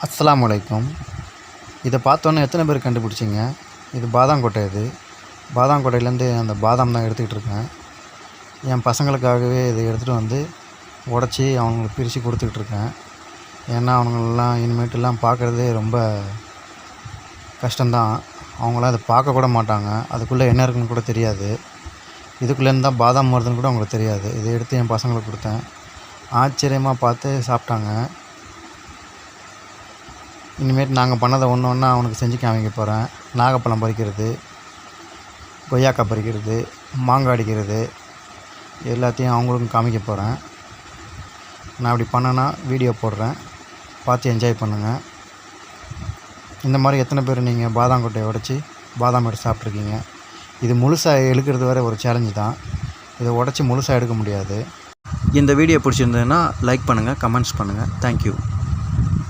அஸ்ஸலாமு அலைக்கும். இதை பார்த்தோன்னே எத்தனை பேர் கண்டுபிடிச்சிங்க? இது பாதாங்கொட்டை. இது பாதாங்கொட்டையிலேருந்து அந்த பாதாம் தான் எடுத்துக்கிட்டு இருக்கேன். என் பசங்களுக்காகவே இதை எடுத்துகிட்டு வந்து உடச்சி அவங்களுக்கு பிரித்து கொடுத்துக்கிட்ருக்கேன். ஏன்னா அவங்களெலாம் இனிமேட்டுலாம் பார்க்குறதே ரொம்ப கஷ்டம்தான். அவங்களாம் அதை பார்க்க கூட மாட்டாங்க. அதுக்குள்ளே என்ன இருக்குன்னு கூட தெரியாது. இதுக்குள்ளேருந்து தான் பாதாம் வருதுன்னு கூட அவங்களுக்கு தெரியாது. இதை எடுத்து என் பசங்களுக்கு கொடுத்தேன். ஆச்சரியமாக பார்த்து சாப்பிட்டாங்க. இனிமேட்டு நாங்கள் பண்ணதை ஒன்று ஒன்றா அவனுக்கு செஞ்சு காமிக்க போகிறேன். நாகப்பழம் பறிக்கிறது, கொய்யாக்காய் பறிக்கிறது, மாங்காய் அடிக்கிறது எல்லாத்தையும் அவங்களுக்கும் காமிக்க போகிறேன். நான் அப்படி பண்ணேன்னா வீடியோ போடுறேன், பார்த்து என்ஜாய் பண்ணுங்கள். இந்த மாதிரி எத்தனை பேர் நீங்கள் பாதாங்கொட்டையை உடச்சி பாதாம் எடுத்து சாப்பிட்ருக்கீங்க? இது முழுசாக எடுக்கிறது வரை ஒரு சேலஞ்சு தான். இதை உடச்சி முழுசாக எடுக்க முடியாது. இந்த வீடியோ பிடிச்சிருந்ததுன்னா லைக் பண்ணுங்கள், கமெண்ட்ஸ் பண்ணுங்கள். தேங்க்யூ.